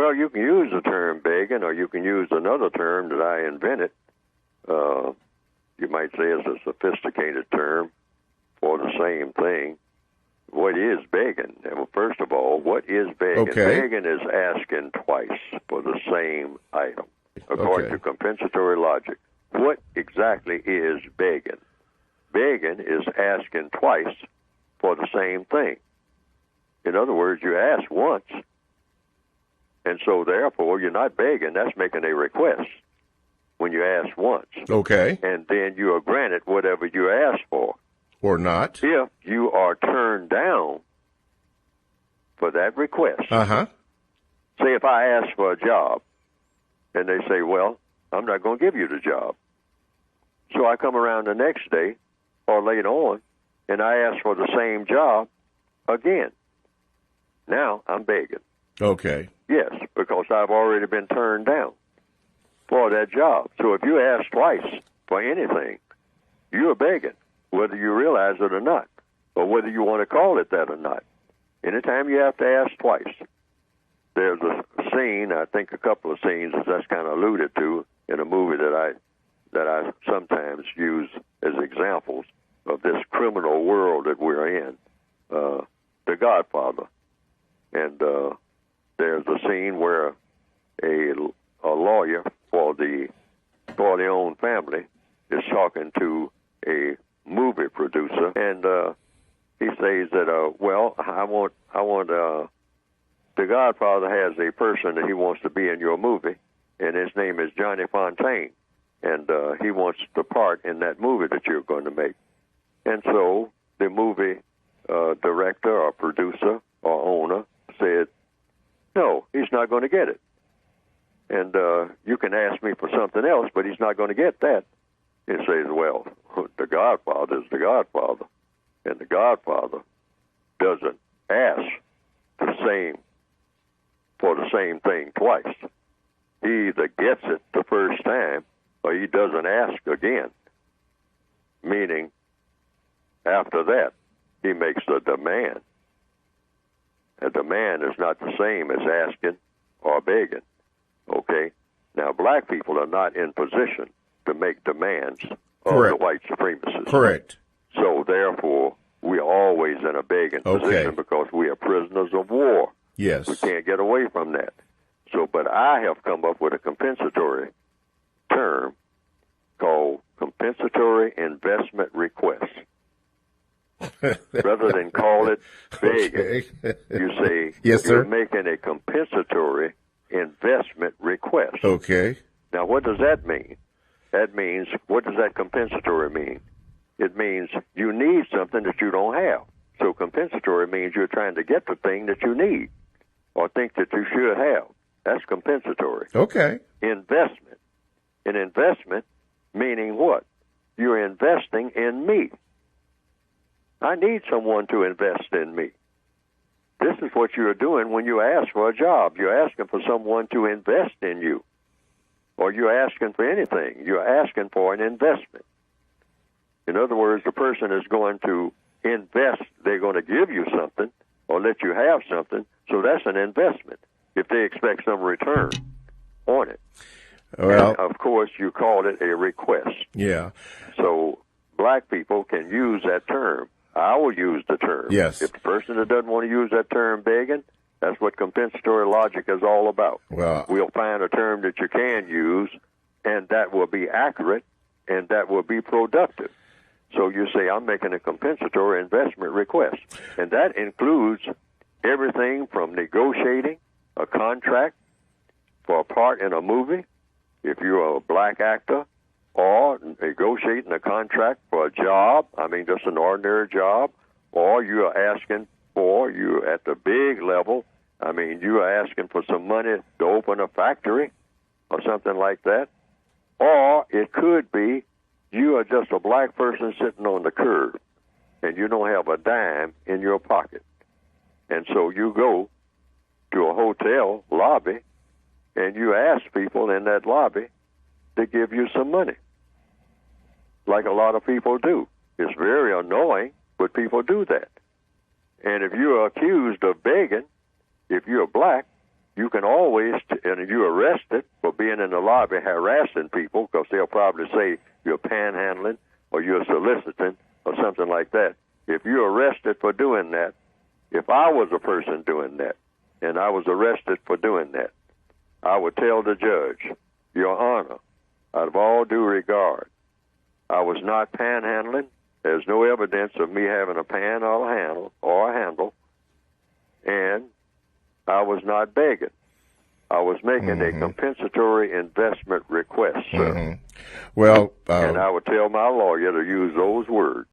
Well, you can use the term begging, or you can use another term that I invented. You might say it's a sophisticated term for the same thing. What is begging? Well, first of all, what is begging? Okay. Begging is asking twice for the same item, according to compensatory logic. What exactly is begging? Begging is asking twice for the same thing. In other words, you ask once, and so therefore you're not begging. That's making a request when you ask once. Okay. And then you are granted whatever you ask for. Or not. If you are turned down for that request, say if I ask for a job, and they say, well, I'm not going to give you the job. So I come around the next day or later on, and I ask for the same job again. Now I'm begging. Okay. Yes, because I've already been turned down for that job. So if you ask twice for anything, you are begging, whether you realize it or not, or whether you want to call it that or not. Anytime you have to ask twice, there's a scene, I think a couple of scenes that's kind of alluded to in a movie that I sometimes use as examples of this criminal world that we're in, The Godfather. And there's a scene where a lawyer for the Corleone family is talking to a movie producer, and he says that, well, I want The Godfather has a person that he wants to be in your movie, and his name is Johnny Fontaine, and he wants the part in that movie that you're going to make. And so the movie director or producer or owner said, no, he's not going to get it. And you can ask me for something else, but he's not going to get that. He says, well, The Godfather is The Godfather, and The Godfather doesn't ask for the same thing twice. He either gets it the first time or he doesn't ask again, meaning after that he makes a demand. A demand is not the same as asking or begging. Okay? Now, black people are not in position to make demands of the white supremacists. Correct. So, therefore, we are always in a begging position because we are prisoners of war. Yes. We can't get away from that. So, but I have come up with a compensatory term called compensatory investment request. Rather than call it begging, you say you're making a compensatory investment request. Okay. Now, what does that mean? That means, what does that compensatory mean? It means you need something that you don't have. So compensatory means you're trying to get the thing that you need or think that you should have. That's compensatory. Okay. Investment. An investment meaning what? You're investing in me. I need someone to invest in me. This is what you're doing when you ask for a job. You're asking for someone to invest in you. Or you're asking for anything. You're asking for an investment. In other words, the person is going to invest. They're going to give you something or let you have something. So that's an investment if they expect some return on it. Well, and of course, you call it a request. Yeah. So black people can use that term. I will use the term. Yes. If the person that doesn't want to use that term begging, that's what compensatory logic is all about. Well, we'll find a term that you can use, and that will be accurate, and that will be productive. So you say, I'm making a compensatory investment request. And that includes everything from negotiating a contract for a part in a movie, if you're a black actor, or negotiating a contract for a job, I mean just an ordinary job, or you're asking for, you're at the big level, I mean you're asking for some money to open a factory or something like that. Or it could be you are just a black person sitting on the curb and you don't have a dime in your pocket. And so you go to a hotel lobby and you ask people in that lobby to give you some money, like a lot of people do. It's very annoying, but people do that. And if you're accused of begging, if you're black, you can always, and you're arrested for being in the lobby harassing people, because they'll probably say you're panhandling or you're soliciting or something like that. If you're arrested for doing that, if I was a person doing that, and I was arrested for doing that, I would tell the judge, Your Honor, out of all due regard, I was not panhandling. There's no evidence of me having a pan or a handle, and I was not begging. I was making a compensatory investment request, sir. Well, and I would tell my lawyer to use those words.